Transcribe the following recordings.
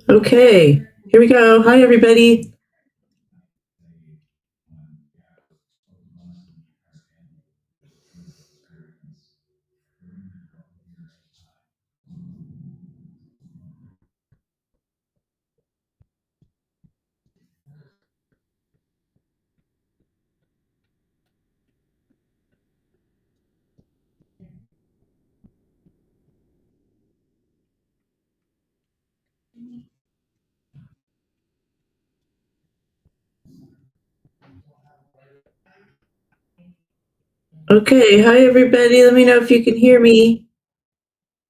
Okay, here we go. Hi, everybody. Okay, hi, everybody. Let me know if you can hear me.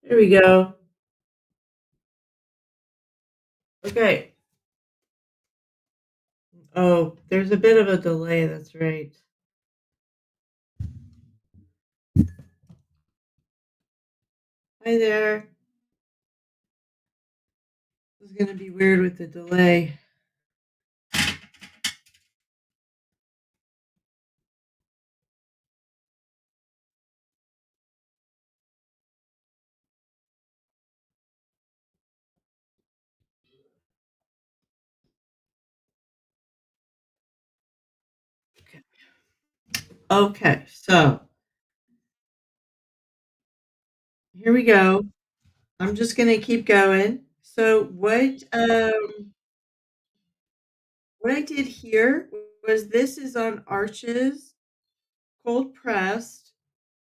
There we go. Okay. Oh, there's a bit of a delay. That's right. Hi there. This is going to be weird with the delay. Okay. Okay, so here we go. I'm just going to keep going. So what I did here was this is on Arches, cold pressed.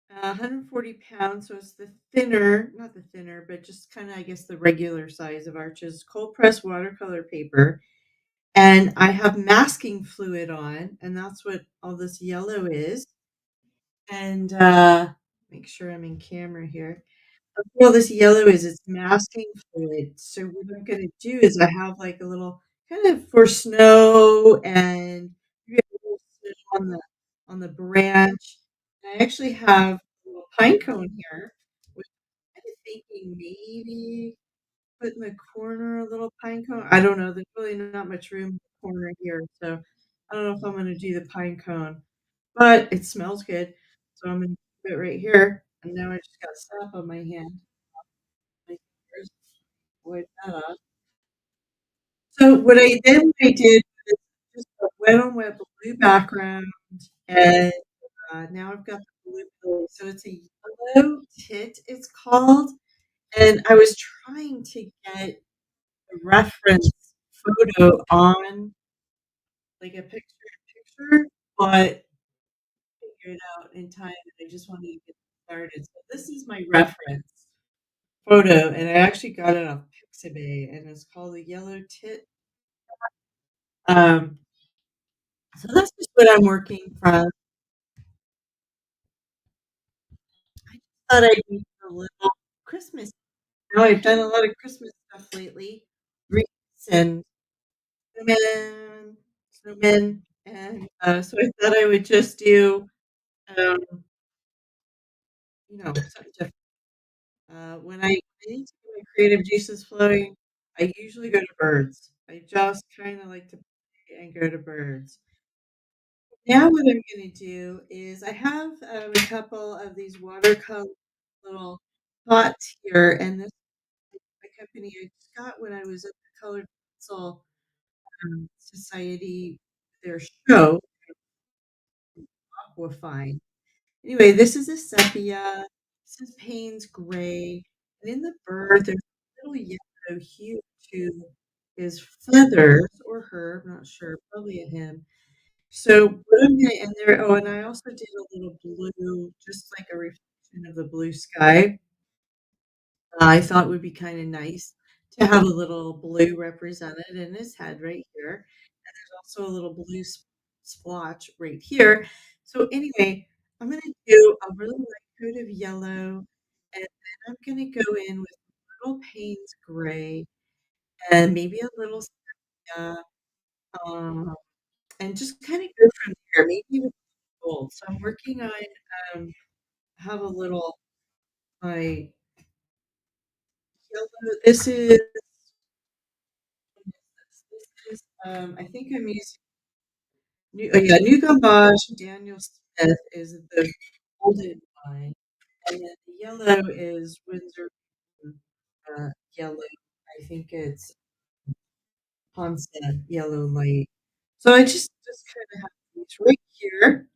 140 pounds, so it's the thinner, not the thinner, but just kind of, I guess, the regular size of Arches, cold pressed watercolor paper. And I have masking fluid on, and that's what all this yellow is. And make sure I'm in camera here. That's what all this yellow is, it's masking fluid. So what I'm going to do is I have like a little kind of for snow and maybe a little snow on the branch. I actually have a little pine cone here, which I'm kind of thinking maybe put in the corner a little pine cone. I don't know. There's really not much room in the corner here, so I don't know if I'm going to do the pine cone, but it smells good, so I'm going to put it right here. And now I just got sap on my hand. My fingers, wipe that off. So what I did was just a wet on wet blue background, and now I've got the blue belly. So it's a yellow tit, it's called. And I was trying to get a reference photo on like a picture, but figure it out in time. And I just wanted to get started. So this is my reference photo, and I actually got it off Pixabay, and it's called the Yellow Tit. Um, so that's just what I'm working from. I thought I'd do a little Christmas. You know, I've done a lot of Christmas stuff lately, wreaths and snowmen, and so I thought I would just do, um, something different. When I need to get my creative juices flowing, I usually go to birds. I just kind of like to play and go to birds. Now, what I'm going to do is I have a couple of these watercolor little pots here, and this is a company I just got when I was at the Colored Pencil Society, their show, Aquafine. Anyway, this is a sepia. This is Paynes Grey. And in the bird, there's a little yellow hue to his feathers, or her, I'm not sure, probably a him. So what I'm gonna and there oh, and I also did a little blue, just like a reflection of the blue sky. I thought would be kind of nice to have a little blue represented in his head right here. And there's also a little blue splotch right here. So anyway, I'm going to do a really light coat of yellow, and then I'm going to go in with a little Payne's gray and maybe a little sepia, um, and just kind of go from there, maybe with gold. So I'm working on, um, have a little, my yellow, this is, I think I'm using New Gambage. Daniel Smith is the golden one, and then the yellow is Windsor. yellow. I think it's Ponce yellow light. So I just kinda have these right here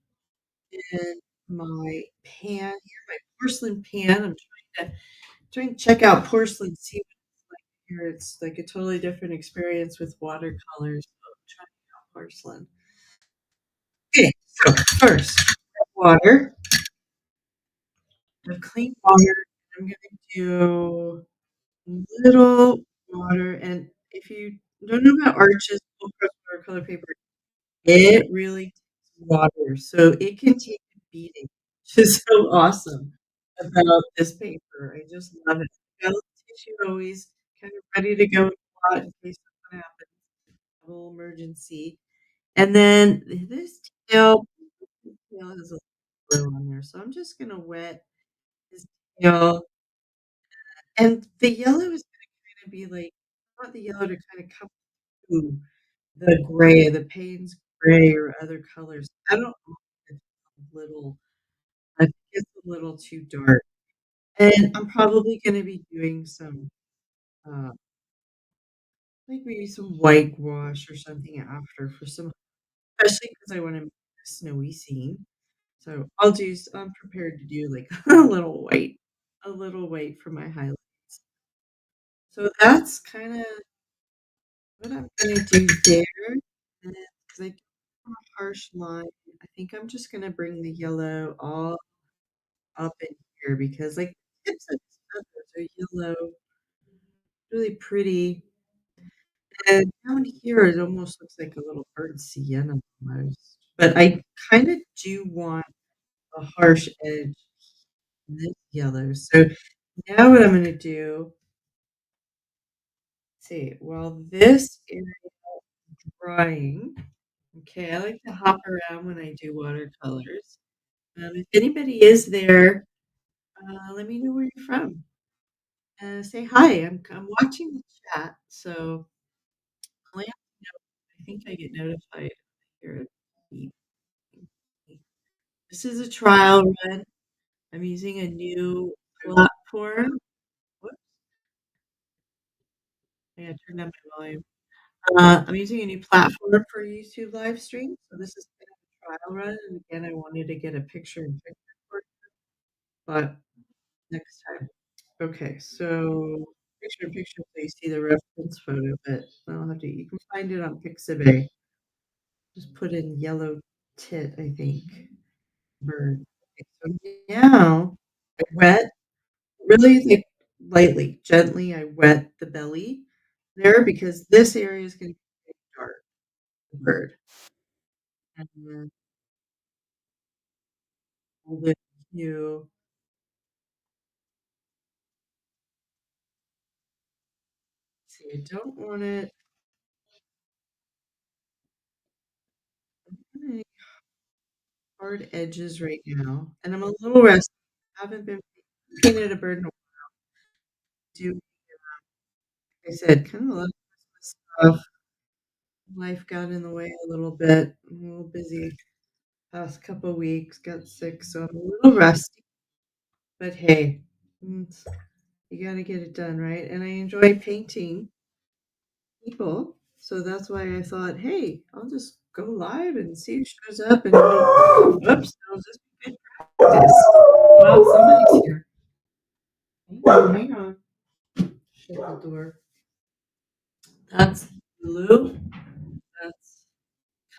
in my pan here, my porcelain pan. I'm trying to check out porcelain, see what it's like here. It's like a totally different experience with watercolors, so I'm trying out porcelain. Okay, so first, water, the clean water. I'm gonna do little water, and if you don't know about arches, full press watercolor paper, it really takes water, so it can take a beating, which is so awesome about this paper. I just love it. Got a little tissue always kind of ready to go in the pot in case something happens, a little emergency. And then this tail has a little glue on there, so I'm just gonna wet his tail, and the yellow is gonna be like I want the yellow to kinda come through the gray, the Paynes Grey or other colors. I don't know if it's a little I think it's a little too dark, and I'm probably gonna be doing some, uh, like, maybe some whitewash or something after for some especially because I wanna make a snowy scene. So I'm prepared to do, like, a little white for my highlights. So that's kinda what I'm gonna do there, and then 'cause I don't want a harsh line, I think I'm just gonna bring the yellow all up in here because, like, the tips of his feathers are yellow, really pretty, and down here, it almost looks like a little burnt sienna almost, but I kinda do want a harsh edge in this yellow, so now what I'm gonna do see, while this is drying okay, I like to hop around when I do watercolors. If anybody is there, let me know where you're from. Say hi. I'm watching the chat, so I'll let you know. I think I get notified here. Beep, beep, beep. This is a trial run. I'm using a new platform. Whoops, I gotta turn down my volume. I'm using a new platform for YouTube live stream, so this is kind of a trial run. And again, I wanted to get a picture in picture for it, but next time. Okay, so picture in picture, so you see the reference photo, but I'll have to. You can find it on Pixabay. Just put in yellow tit, I think. Bird. Okay, so now I wet really like lightly, gently. I wet the belly there because this area is going to be dark. Bird. And then hold it you see. I don't want it any hard edges right now, and I'm a little rusty. I haven't been painted a bird in a do. Like I said, kind of a lot of Christmas stuff. Life got in the way a little bit. I'm a little busy past couple weeks. Got sick, so I'm a little rusty. But hey, you got to get it done, right? And I enjoy painting people, so that's why I thought, hey, I'll just go live and see who shows up. And oops, that was just good practice. Well, somebody's here. Hang on. Shut the door. That's Lou. That's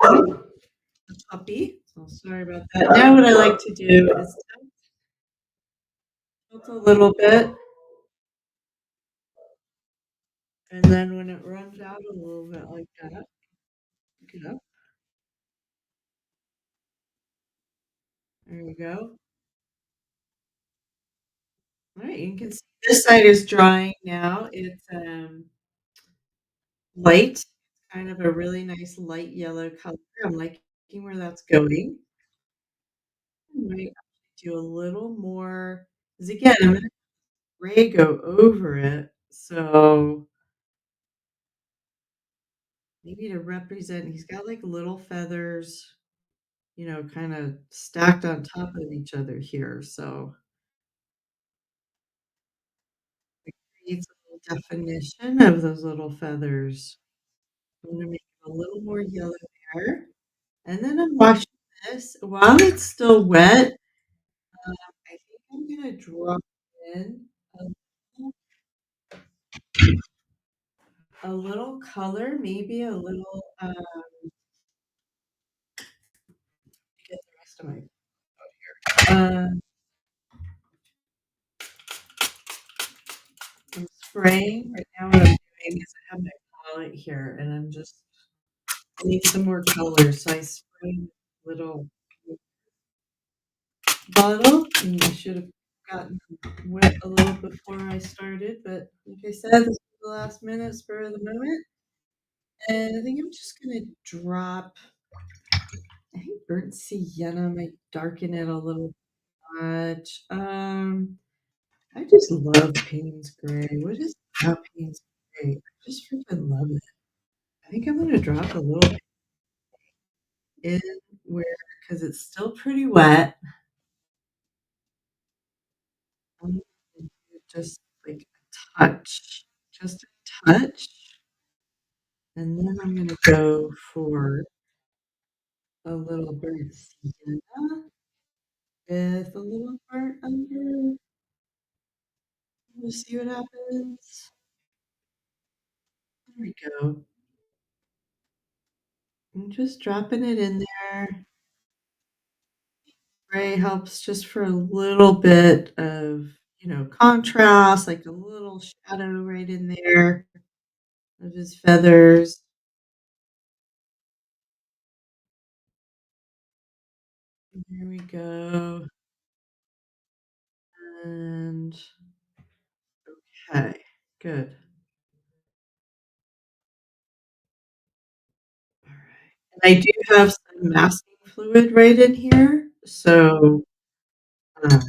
a puppy. So sorry about that. Now what I like to do is tilt a little bit, and then when it runs out a little bit like that, pick it up. There you go. All right, you can see this side is drying now. It's light. It's kind of a really nice light yellow color. I'm liking where that's going. I might do a little more, because again, I'm gonna gray go over it. So maybe to represent, he's got like little feathers, kind of stacked on top of each other here. So it creates definition of those little feathers. I'm gonna make it a little more yellow there, and then I'm washing this. While it's still wet, I think I'm gonna drop in a little color, maybe a little, get the rest of my I'm spraying right now. What I'm doing is I have my palette here, and I need some more color, so I spray little bottle, and I should have gotten wet a little before I started, but like I said, this is the last minute, spur of the moment, and I think I'm just gonna drop, I think burnt sienna might darken it a little much. I just love Paynes Grey. What is about Paynes Grey? I just freaking love it. I think I'm gonna drop a little bit in where, because it's still pretty wet. I'm gonna do just like a touch, just a touch, and then I'm gonna go for a little burnt sienna with a little burnt umber. We'll see what happens. There we go. I'm just dropping it in there. Gray helps just for a little bit of, contrast, like a little shadow right in there of his feathers. Here we go. And okay, good. All right. And I do have some masking fluid right in here, so um,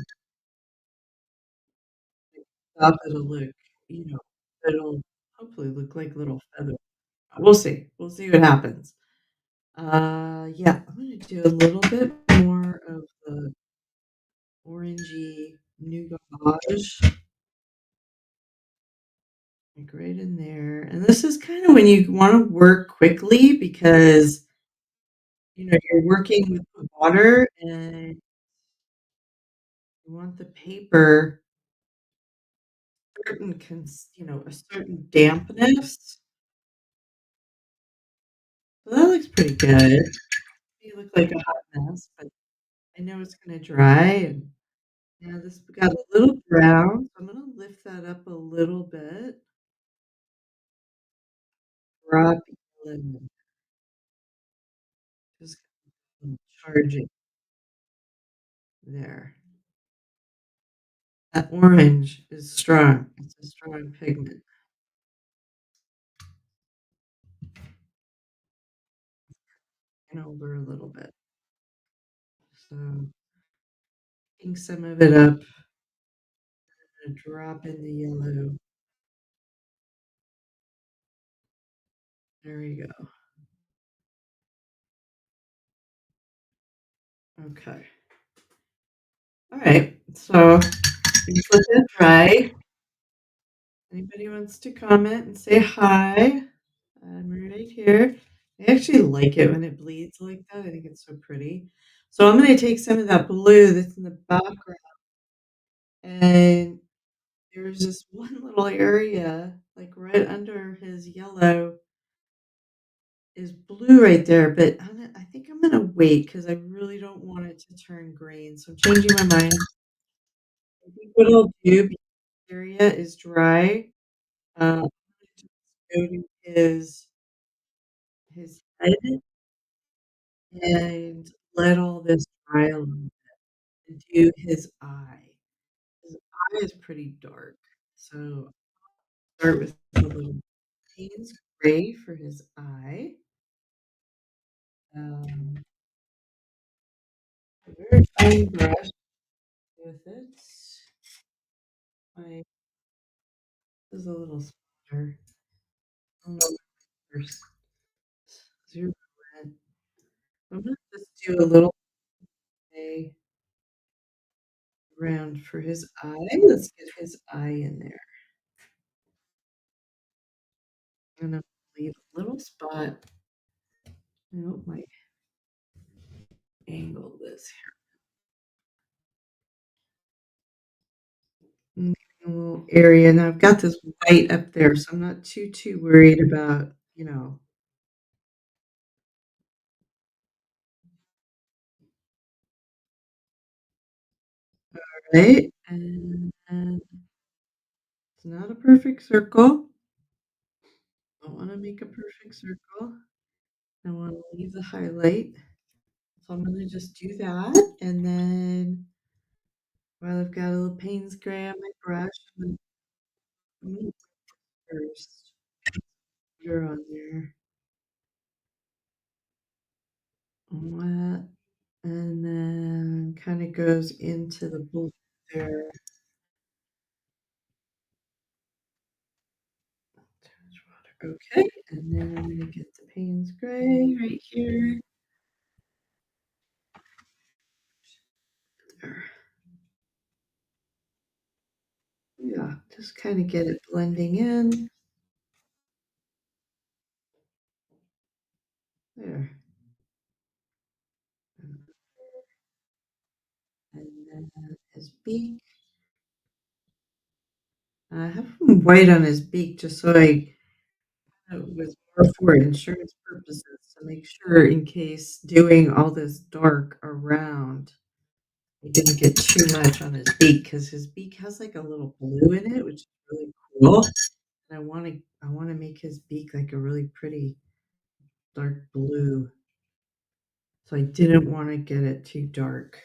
stuff it'll look, you know, it'll hopefully look like little feathers. We'll see. We'll see what happens. Yeah, I'm gonna do a little bit more of the orangey nougatage, like right in there. And this is kind of when you want to work quickly because you're working with the water and you want the paper a certain dampness. So that looks pretty good. You look like a hot mess, but I know it's gonna dry and yeah, this got a little brown. So I'm gonna lift that up a little bit. Drop yellow, just charging there. That orange is strong. It's a strong pigment. And over a little bit. So picking some of it up, and drop in the yellow. There we go. Okay. All right. So just let that dry. Anybody wants to comment and say hi? I'm right here. I actually like it when it bleeds like that. I think it's so pretty. So I'm going to take some of that blue that's in the background, and there's this one little area, like right under his yellow, is blue right there. But I think I'm gonna wait because I really don't want it to turn green. So I'm changing my mind. I think what I'll do, because the area is dry, I'm gonna just go to his head and let all this dry a little bit and do his eye. His eye is pretty dark, so start with a little Payne's Gray for his eye. Um, a very fine brush with it. My This is a little smaller. I don't know first. 0 red. I'm gonna just do a little A around for his eye. Let's get his eye in there. I'm gonna leave a little spot. I hope my angle this here. A little area, and I've got this white up there, so I'm not too worried about, right? And it's not a perfect circle. Don't wanna make a perfect circle. I wanna leave the highlight. So I'm gonna just do that, and then while I've got a little Paynes Grey on my brush, I'm gonna first you're on there on that, and then kinda goes into the blue there. Too much water, okay, and then I'm gonna get the Paynes Grey right here. There. Yeah, just kinda get it blending in. There. And then his beak. I have some white on his beak just so it was more for insurance purposes to make sure in case doing all this dark around, he didn't get too much on his beak because his beak has, like, a little blue in it, which is really cool, and I wanna make his beak, like, a really pretty dark blue, so I didn't wanna get it too dark.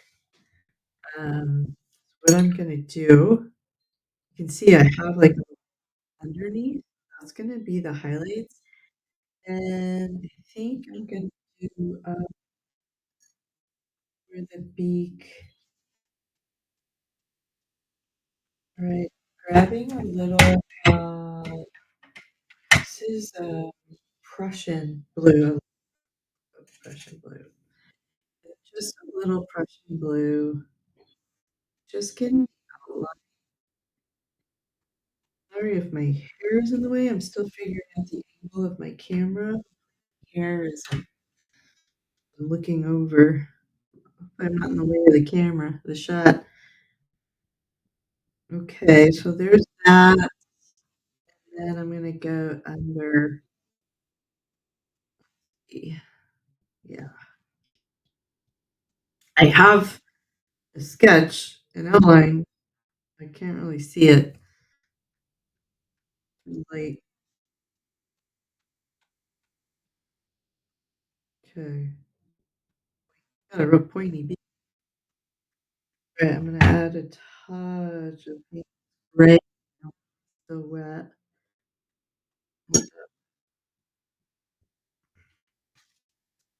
What I'm gonna do you can see I have, like, underneath, that's gonna be the highlights, and I think I'm gonna do, for the beak, right, grabbing a little, this is, Prussian blue, Prussian blue, just a little Prussian blue, just getting a lot. Sorry if my hair is in the way, I'm still figuring out the angle of my camera. Hair is I'm looking over. I'm not in the way of the camera, the shot. Okay, so there's that, and then I'm gonna go under the yeah. I have a sketch, an outline. I can't really see it in light. Okay. Got a real pointy beak. Right, I'm gonna add a touch of pink gray. Now it's so wet. With the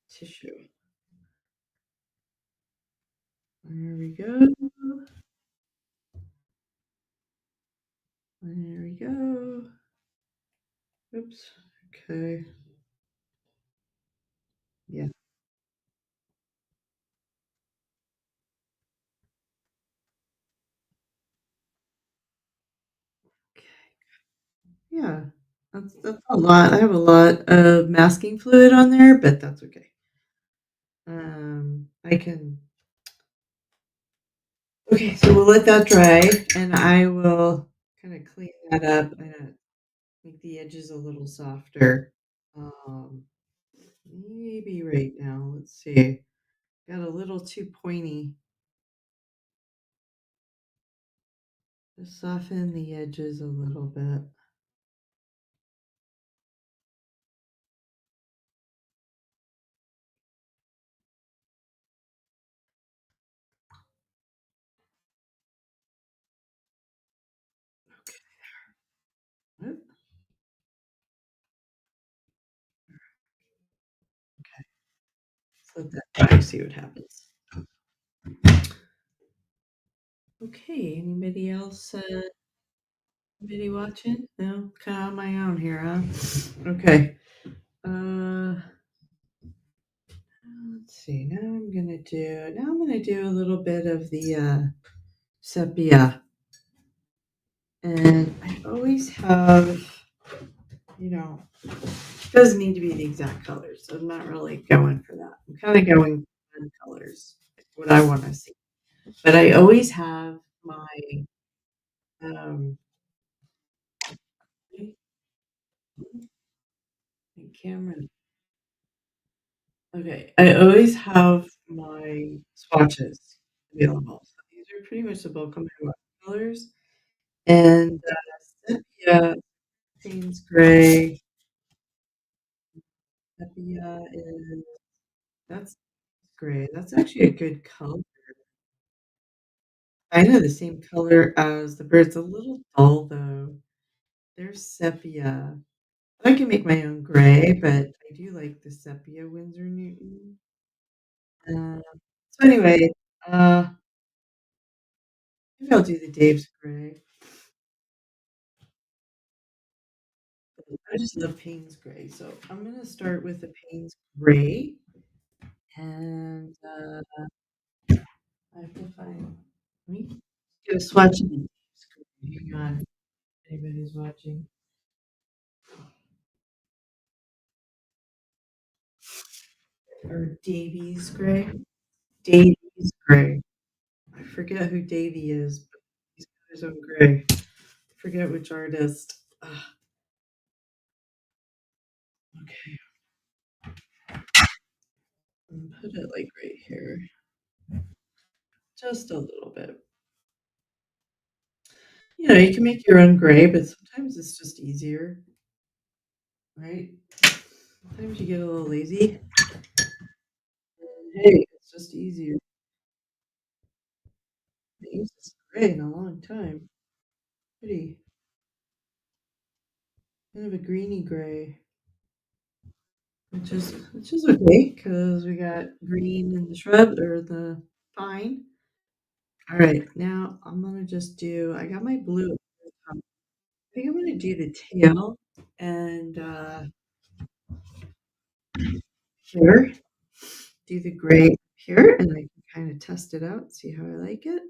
tissue. There we go. There we go. Oops. Okay. Yeah. Okay. Yeah. That's a lot. I have a lot of masking fluid on there, but that's okay. I can okay, so we'll let that dry, and I will kinda clean that up and make the edges a little softer. Um, maybe right now, let's see. Got a little too pointy. Just soften the edges a little bit. Oop, okay, let's let that dry, see what happens. Okay, anybody watching? No? Kinda on my own here, huh? Okay. Uh, let's see, now I'm gonna do a little bit of the, sepia, and I always have you know, it doesn't need to be the exact colors, so I'm not really going for that. I'm kinda going for colors, what I wanna see. But I always have my, um my camera. Okay, I always have my swatches available. So these are pretty much the bulk of my watercolors. And, sepia, Paynes Grey, sepia is that's gray. That's actually a good color. Kinda the same color as the birds, a little dull, though. They're sepia. I can make my own gray, but I do like the sepia Winsor Newton. Uh, so anyway, uh, maybe I'll do the Dave's gray. I just love Payne's Grey, so I'm gonna start with the Payne's Grey, and, I have to find let me get a swatch of the Dave's Grey. Hang on, if anybody's watching. Or Davies Grey? Davies Grey. I forget who Davy is, but he's got his own gray. I forget which artist. Ugh, okay, put it, like, right here. Just a little bit. You can make your own gray, but sometimes it's just easier, right? Sometimes you get a little lazy. Hey, it's just easier. I haven't used this gray in a long time. Pretty kind of a greeny gray, which is okay because we got green in the shrub or the pine. All right, now I'm gonna just do. I got my blue at the top. I think I'm gonna do the tail and here do the gray here, and I can kind of test it out, see how I like it.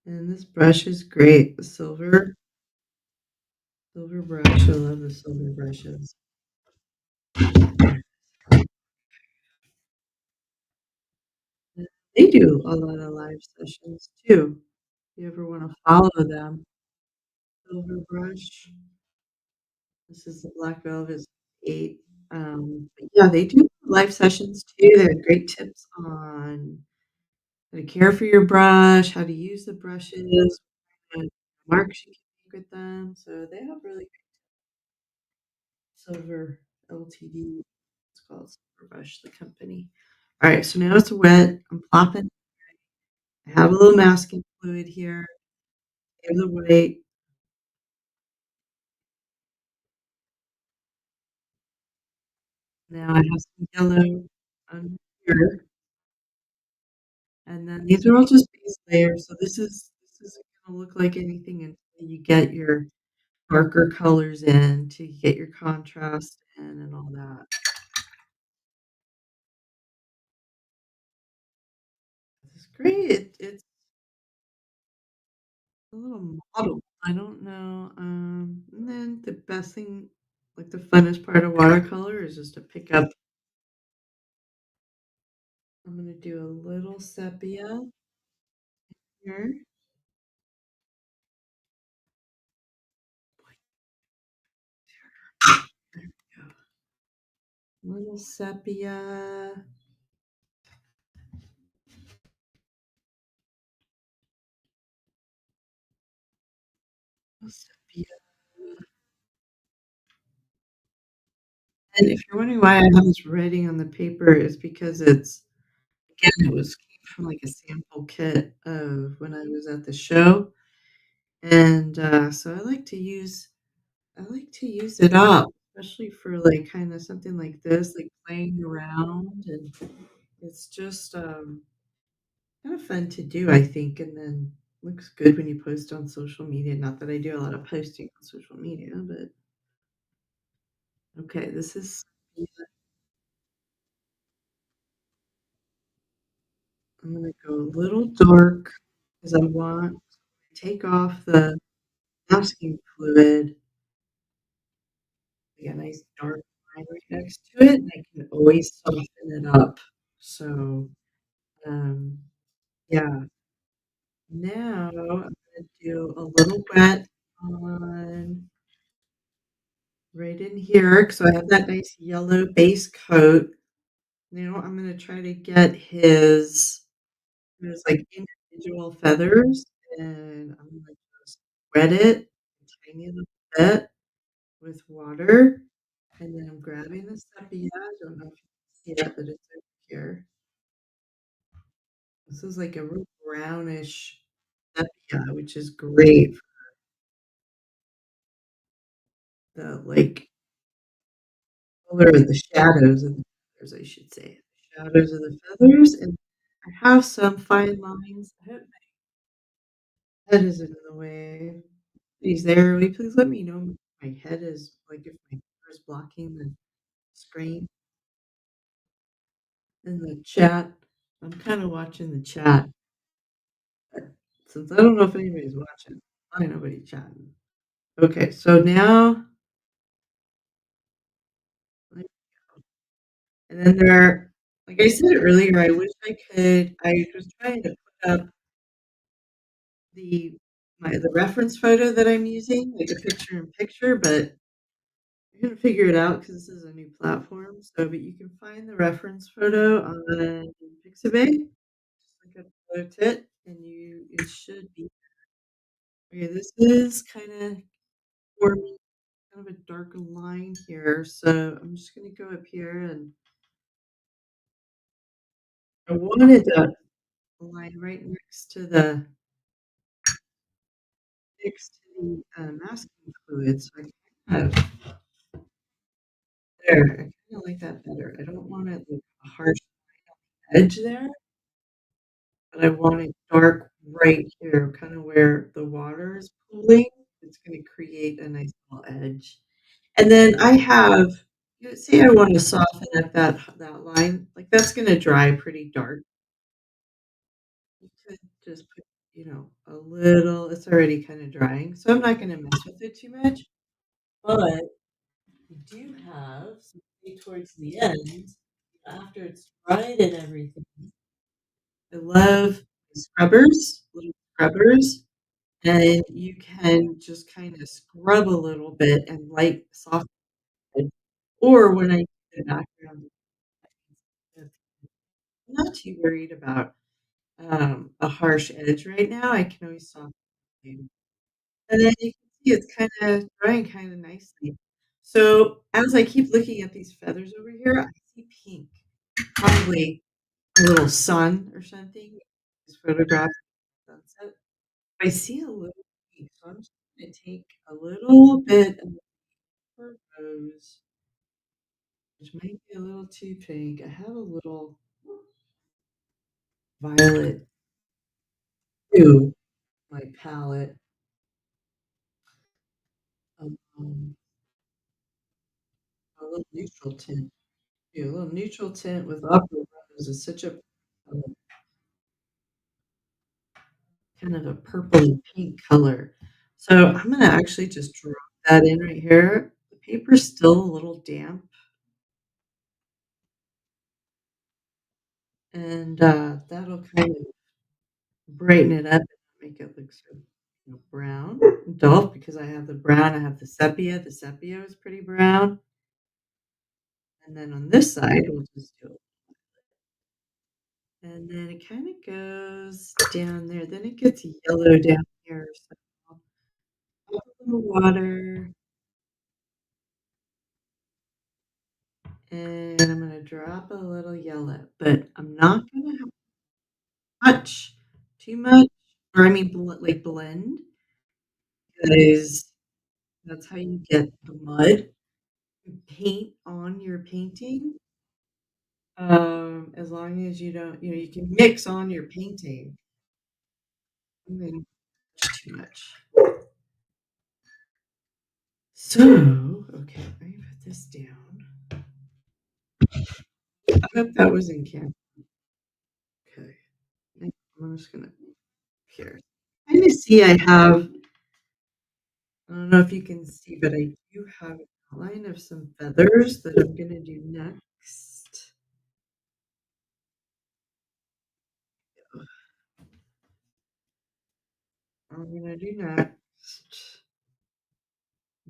And this brush is great, the silver brush. I love the silver brushes. And they do a lot of live sessions too. If you ever want to follow them, silver brush. This is the Black Velvet 8. But yeah, they do live sessions too. They have great tips on how to care for your brush, how to use the brushes, and marks you can make with them. So they have really Silver Ltd. It's called Silver Brush, the company. All right, so now it's wet. I'm plopping. I have a little masking fluid here. Give the white. Now I have some yellow on here, and then these are all just base layers. So this isn't gonna look like anything until you get your darker colors in, to get your contrast in and all that. This is great. It's a little model. I don't know. And then the best thing, like the funnest part of watercolor is just to pick up. I'm gonna do a little sepia here. There we go. Little sepia. Little sepia. And if you're wondering why I have this writing on the paper, is because it was came from like a sample kit of when I was at the show. And so I like to use it up, especially for like kind of something like this, like playing around, and it's just kind of fun to do, I think, and then looks good when you post on social media. Not that I do a lot of posting on social media, but okay, this is. Yeah, I'm gonna go a little dark because I want to take off the masking fluid, like a nice dark line right next to it, and I can always soften it up. So, um, yeah. Now I'm gonna do a little wet on right in here, so I have that nice yellow base coat. Now I'm gonna try to get his, like, individual feathers, and I'm gonna just wet it a tiny little bit with water, and then I'm grabbing the sepia. I don't know if you can see it, but it's over here. This is like a real brownish sepia, which is great for the, like, color of the shadows of the feathers, I should say. Shadows of the feathers, and I have some fine lines. I hope my head isn't in the way. Please, there, will you please let me know if my head is like, if my hair is blocking the screen in the chat? I'm kinda watching the chat, but since I don't know if anybody's watching, probably nobody chatting. Okay, so now like, and then there like I said earlier, I was trying to put up the the reference photo that I'm using, like a picture in picture, but I couldn't figure it out because this is a new platform. So, but you can find the reference photo on Pixabay, just like a photo tit, and it should be okay. This is kind of forming kind of a darker line here, so I'm just gonna go up here, and I wanted the line right next to the masking fluid, so I kind of there. I kind of like that better. I don't want it like a harsh edge there, but I want it dark right here, kind of where the water is pooling. It's going to create a nice little edge. And then I have, say I want to soften up that line, like that's going to dry pretty dark. You could just put, a little. It's already kind of drying, so I'm not going to mess with it too much. But we do have something towards the end, after it's dried and everything. I love scrubbers, little scrubbers, and you can just kinda scrub a little bit and light soften it, or when I do the background, I'm not too worried about, a harsh edge right now. I can always soften it, and then you can see it's kinda drying kinda nicely. So, as I keep looking at these feathers over here, I see pink, probably a little sun or something. These photographs of sunset. I see a little pink, so I'm just gonna take a little bit of the rose, which might be a little too pink. I have a little violet too, my palette. Um, a little neutral tint too. A little neutral tint with aqua rose is such a kind of a purpley pink color. So I'm gonna actually just drop that in right here. The paper's still a little damp, and that'll kind of brighten it up and make it look so, brown, dull because I have the brown, I have the sepia. The sepia is pretty brown, and then on this side, we'll just do it, and then it kinda goes down there, then it gets yellow down here, so I'll add a little water, and I'm gonna drop a little yellow, but I'm not gonna have too much, or I mean, blend, because that's how you get the mud. Paint on your painting, as long as you don't you can mix on your painting, and then too much. So, okay, let me put this down. I hope that was in camera. Okay. I'm just gonna here. Kinda see I have I don't know if you can see, but I do have an outline of some feathers that I'm gonna do next. I'm gonna do next.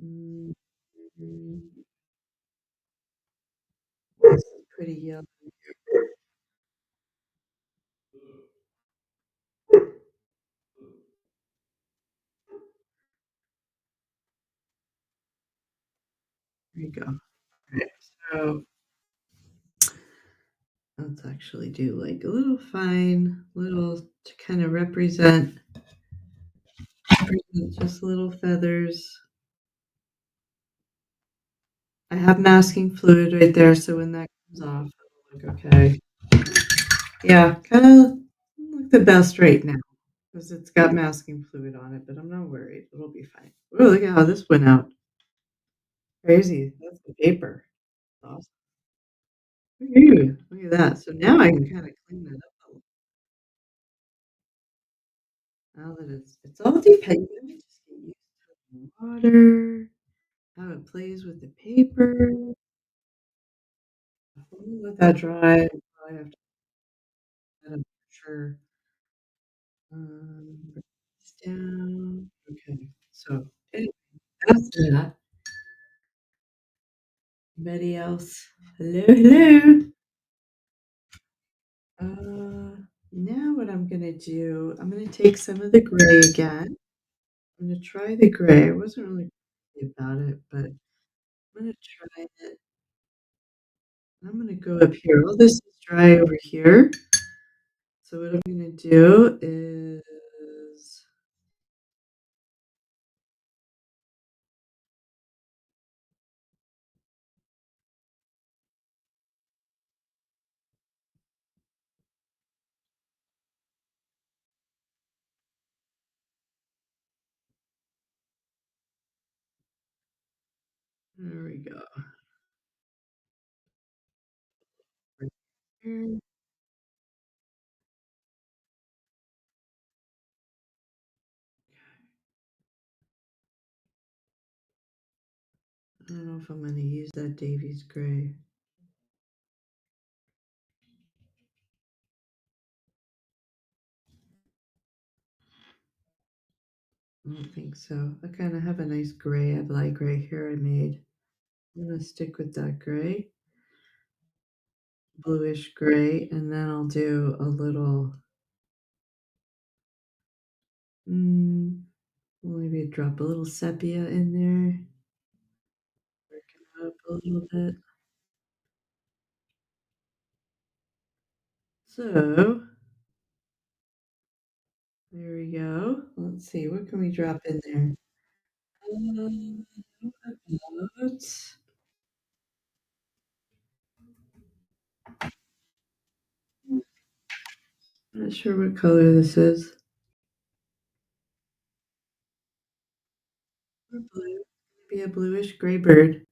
Mm, this is pretty yellow. There you go. Okay, so let's actually do like a little fine, little to kind of represent just little feathers. I have masking fluid right there, so when that comes off, it'll look okay. Yeah, kind of look the best right now because it's got masking fluid on it, but I'm not worried. It'll be fine. Oh, look at how this went out. Crazy. That's the paper. Awesome. Ooh, look at that. So now I can kind of clean that up a little. Now that it's all dependent. Let me just get used to the water, how it plays with the paper. I'll let that dry. I probably have to set up for sure. Bring this down. Okay. So anyway, that's that. Anybody else? Hello, hello. Now what I'm gonna do, I'm gonna take some of the gray again. I'm gonna try the gray. I wasn't really crazy about it, but I'm gonna try it. I'm gonna go up here. All this is dry over here. So what I'm gonna do is there we go. Right here. I don't know if I'm gonna use that Davies gray. I don't think so. I kind of have a nice gray. I have light gray here I made. I'm gonna stick with that gray, bluish gray, and then I'll do a little, mm, maybe drop a little sepia in there, work it up a little bit. So there we go. Let's see, what can we drop in there? About, not sure what color this is. Or blue. Maybe a bluish gray bird.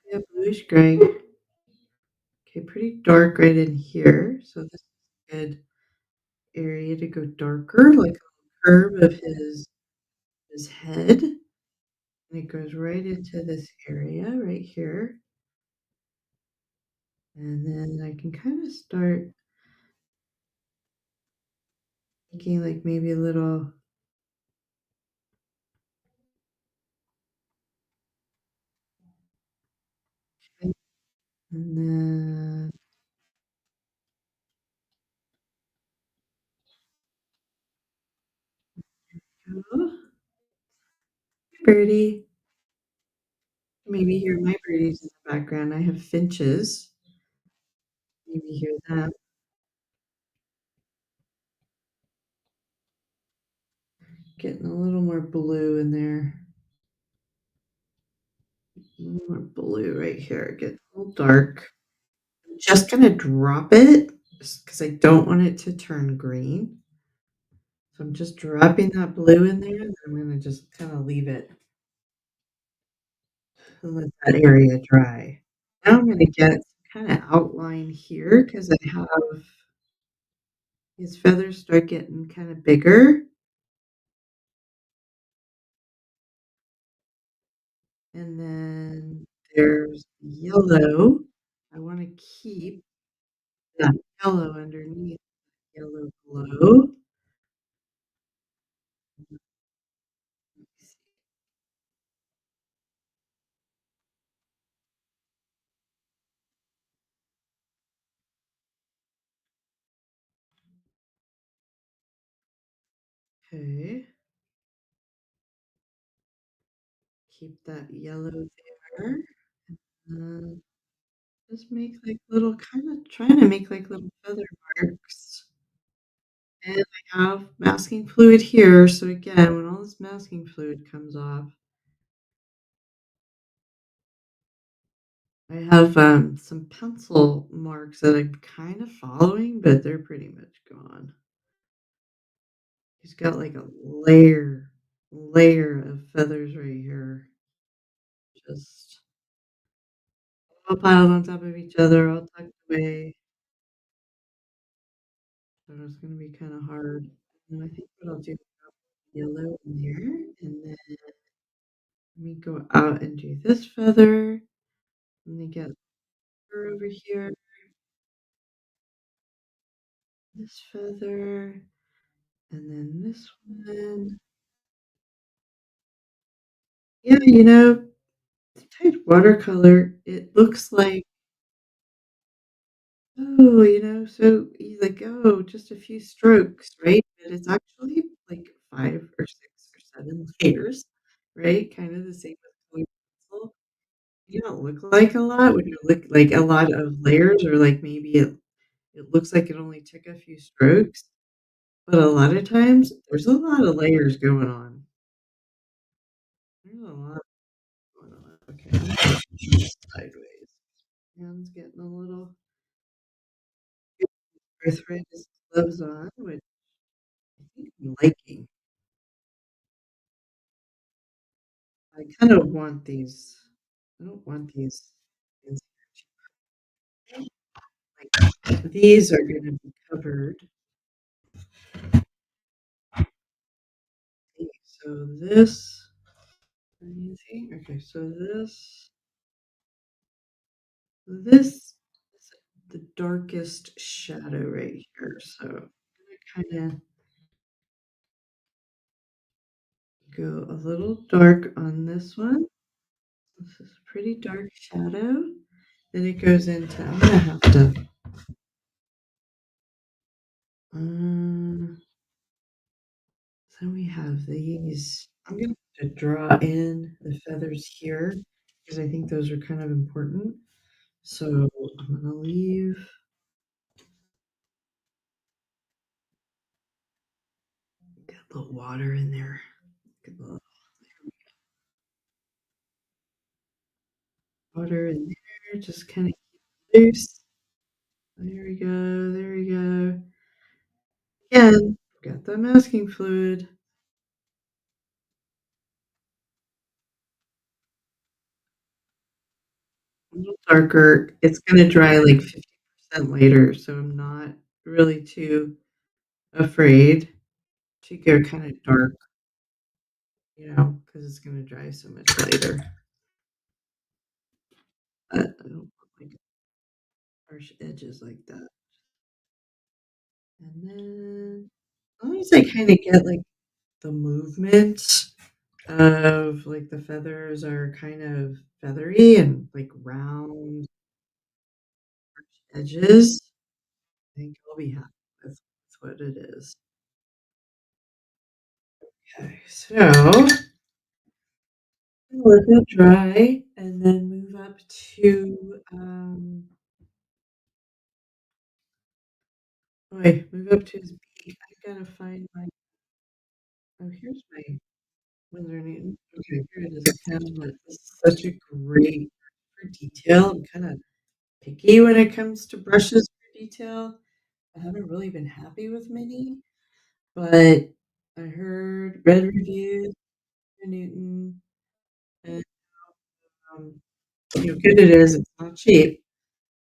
Maybe a bluish gray. Okay, pretty dark right in here. So this is a good area to go darker, like a curve of his head. And it goes right into this area right here. And then I can kind of start making like maybe a little, and then oh, birdie. Maybe hear my birdies in the background. I have finches. Maybe hear them. Getting a little more blue in there. A little more blue right here. Getting a little dark. I'm just gonna drop it because I don't want it to turn green. So I'm just dropping that blue in there, and I'm gonna just kind of leave it and let that area dry. Now I'm gonna get some kind of outline here because I have these feathers start getting kind of bigger. and then there's yellow. I wanna keep that yellow underneath, yellow glow. Okay, keep that yellow there. Um, just make, like, little kinda trying to make, like, little feather marks. And I have masking fluid here, so again, when all this masking fluid comes off, I have, some pencil marks that I'm kind of following, but they're pretty much gone. He's got, like, a layer of feathers right here, just all piled on top of each other, all tucked away, so it's gonna be kinda hard. And I think what I'll do, yellow in there, and then let me go out and do this feather. Let me get her over here, this feather, and then this one. Yeah, typed watercolor, it looks like, oh, so you like, oh, just a few strokes, right? But it's actually like 5 or 6 or 7 layers, right? Kind of the same with colored pencil. You don't look like a lot when you look like a lot of layers, or like maybe it looks like it only took a few strokes, but a lot of times there's a lot of layers going on. There's a lot going on. Okay, I'm gonna do this sideways. Hands getting a little arthritis gloves on, which I think I'm liking. I kind of want these. I don't want these like, these are gonna be covered. Okay, so this easy. Okay, so this is the darkest shadow right here. So I'm gonna kinda go a little dark on this one. This is a pretty dark shadow. Then it goes into, I'm gonna have to, so we have these. I'm gonna have to draw in the feathers here because I think those are kind of important. So I'm gonna get a little water in there. Get a little water in there, just kind of loose. There we go. There we go. Again, got the masking fluid. A little darker. It's gonna dry like 50% later, so I'm not really too afraid to go kind of dark, because it's gonna dry so much later. But I don't want like harsh edges like that. And then as long as I kind of get like the movement of like the feathers are kind of feathery and like round edges, I think I'll be happy with what it is. Okay, so let it dry and then move up to move up to his beak. I gotta find my, oh, here's my Windsor Newton. Okay, here it is. Hamlet. This is such a great for detail. I'm kind of picky when it comes to brushes for detail. I haven't really been happy with many, but I heard read reviews for Newton, and um, good it is. It's not cheap.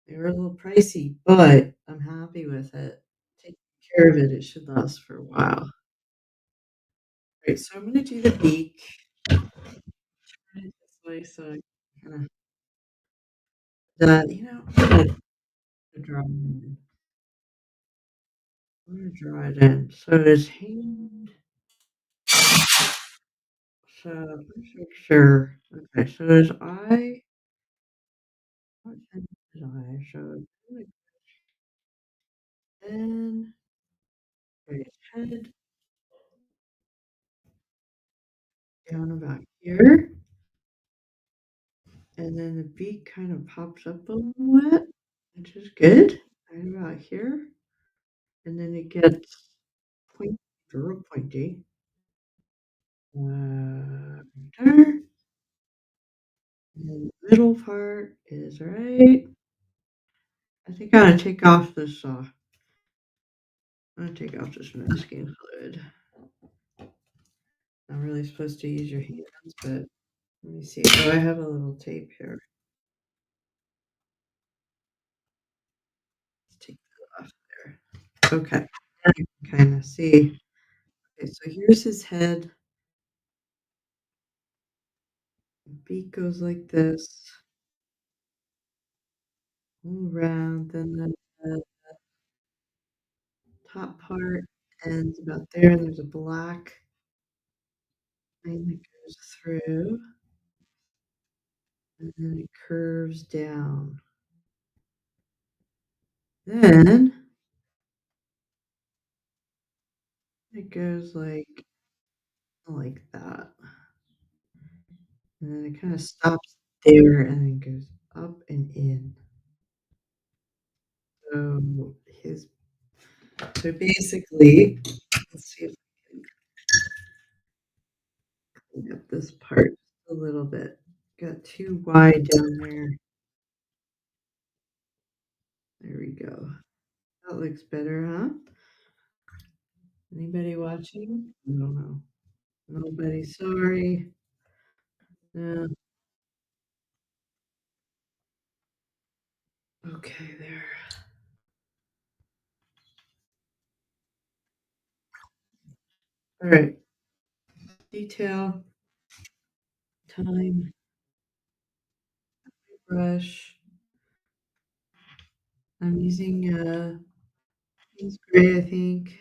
They were a little pricey, but I'm happy with it. Taking care of it, it should last for a while. Right, so I'm gonna do the beak. actually, so I kinda I'm gonna draw it in. I'm gonna draw it in. So his hand so let's make sure. Okay, so his eye what hand is his eye? So then okay, his head down about here, and then the beak kind of pops up a little bit, which is good, right about here, and then it gets pointy, real pointy. There, and then the middle part is right. I think I gotta take off this, I'm gonna take off this masking fluid. Not really supposed to use your hands, but let me see. Oh, I have a little tape here. Let's take that off there. Okay. Now you can kinda see. Okay, so here's his head. Beak goes like this, all around, then the top part ends about there, and there's a black line that goes through, and then it curves down. Then it goes like that, and then it kinda stops there and then goes up and in. So his so basically, let's see if I can clean up this part just a little bit. Got too wide down there. There we go. That looks better, huh? Anybody watching? I don't know. Nobody, sorry. Yeah, okay, there. Alright, detail, time, brush. I'm using, Paynes Grey, I think.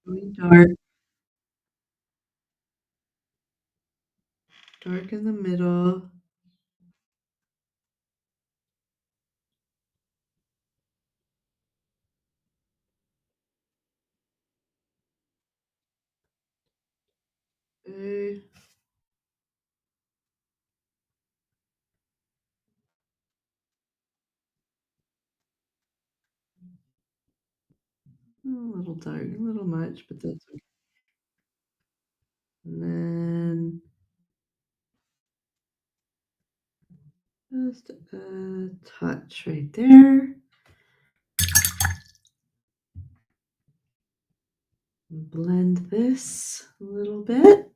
Going dark in the middle. A little dark, a little much, but that's okay. And then just a touch right there. Blend this a little bit.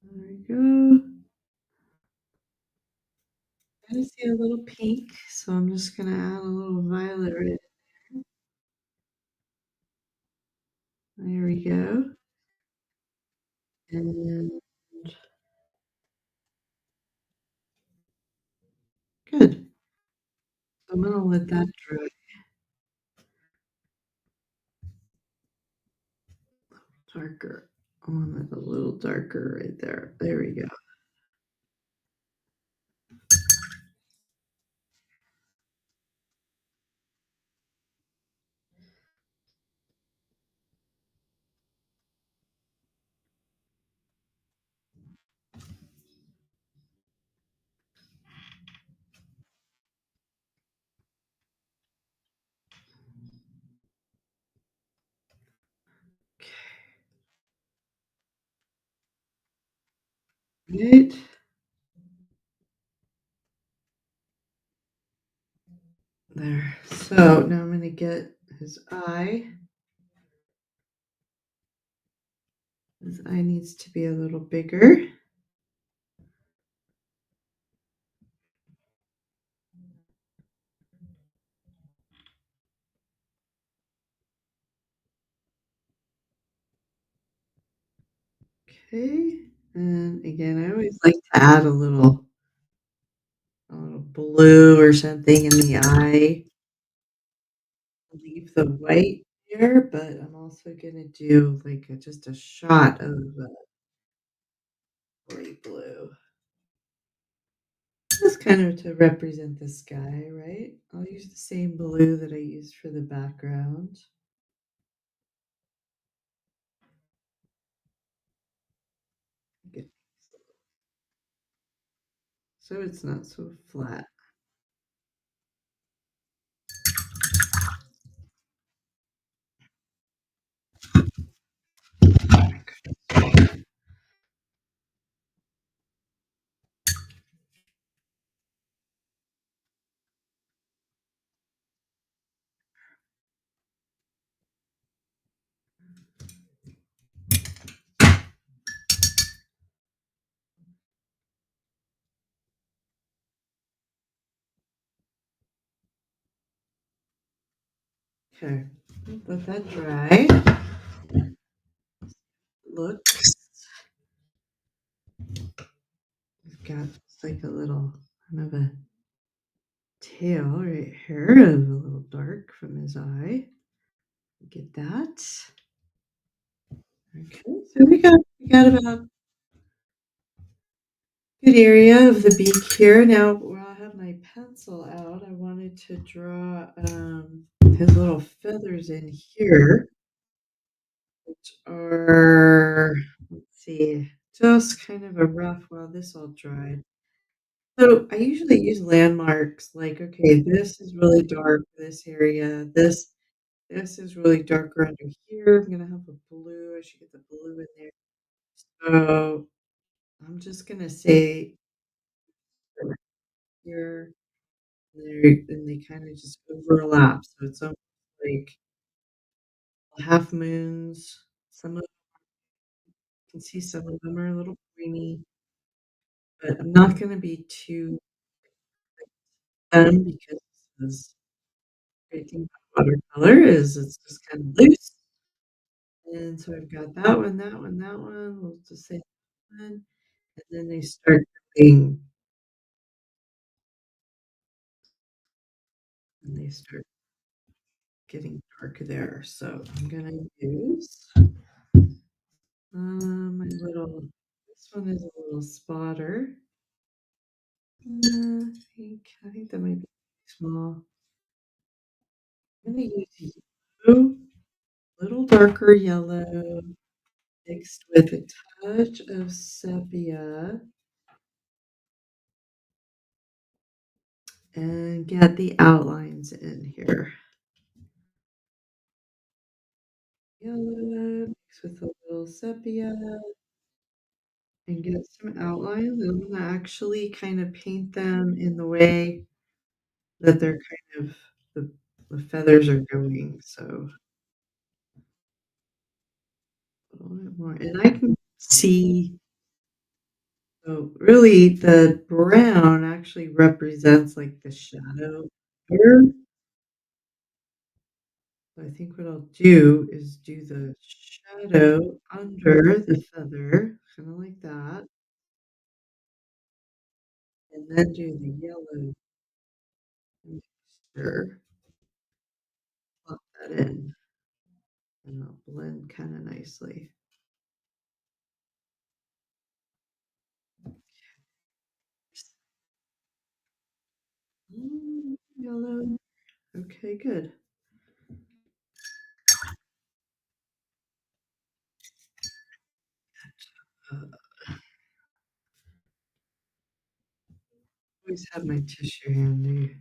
There we go. I see a little pink, so I'm just gonna add a little violet right there we go. And good. So I'm gonna let that dry darker. I want it a little darker right there. There we go. Right there. So now I'm gonna get his eye. His eye needs to be a little bigger. Okay, and again, I always like to add a little blue or something in the eye. Leave the white there, but I'm also gonna do, like, just a shot of, light blue. Just kind of to represent the sky, right? I'll use the same blue that I used for the background. Get so it's not so flat. Okay, let that dry. Looks, we've got like a little kind of a tail right here, a little dark from his eye. Get that. Okay, so we got about a good area of the beak here. Now, while I have my pencil out, I wanted to draw his little feathers in here, which are, let's see, just kind of a rough while this all dried. So I usually use landmarks like, okay, this is really dark, this area, this is really darker under here. I'm gonna have a blue. I should get the blue in there. So I'm just gonna say right here, and they kind of just overlap. So it's almost like half moons. Some of you can see some of them are a little greeny, but I'm not gonna be too done because this great thing about watercolor is it's just kind of loose. And so I've got that one, that one, that one. We'll just say that one, and then they start getting, and they start getting dark there. So I'm gonna use my little. This one is a little spotter. I think that might be small. I'm gonna use yellow, little darker yellow, mixed with a touch of sepia, and get the outlines in here. Yellow mixed with a little sepia, and get some outlines. I'm gonna actually kind of paint them in the way that they're kind of the feathers are going, so a little bit more, and I can see, so really the brown actually represents, like, the shadow here. So I think what I'll do is do the shadow under the feather, kinda like that, and then do the yellow mixture, plop that in, and it'll blend kinda nicely. Yellow. Okay, good. Uh, always have my tissue handy.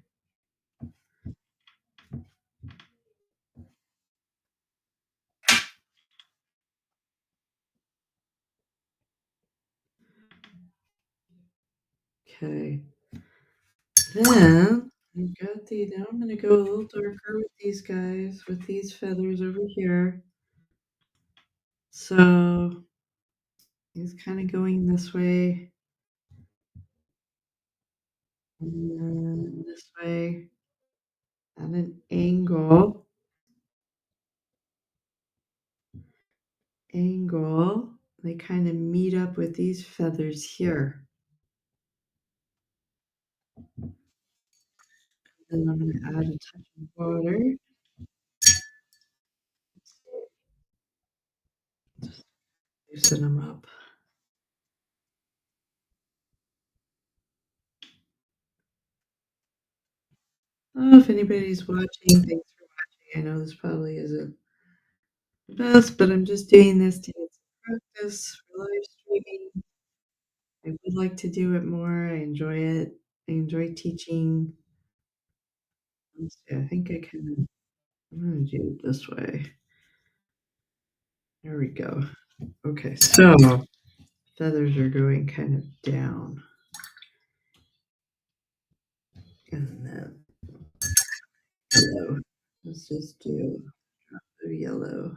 Okay. Then I've got now I'm gonna go a little darker with these guys, with these feathers over here. So he's kind of going this way and then this way at an angle. they kind of meet up with these feathers here. Then I'm going to add a touch of water. Loosen them up. Oh, if anybody's watching, thanks for watching. I know this probably isn't the best, but I'm just doing this to get some practice for live streaming. I would like to do it more. I enjoy it. I enjoy teaching. Let's see, I think I can. I'm going to do it this way. There we go. Okay, so feathers are going kind of down. And then yellow. Let's just do the yellow.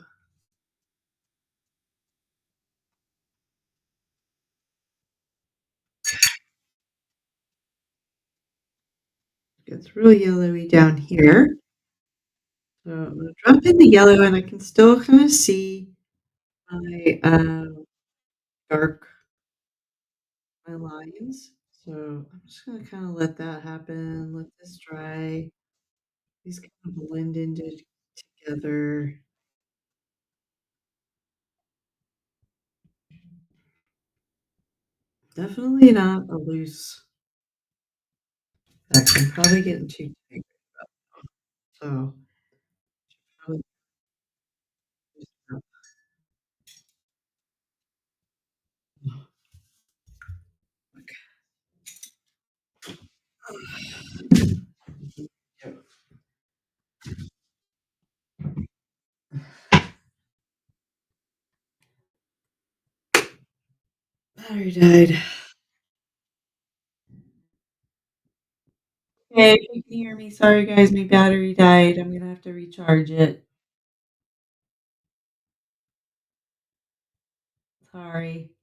Gets real yellowy down here. So I'm going to drop in the yellow and I can still kind of see my dark, my lines. So I'm just going to kind of let that happen. Let this dry. These kind of blend into together. Definitely not a loose. Actually, I'm probably getting too tight. So probably loosen up. Okay. Battery died. Okay, if you can hear me, sorry guys, my battery died. I'm gonna have to recharge it. Sorry.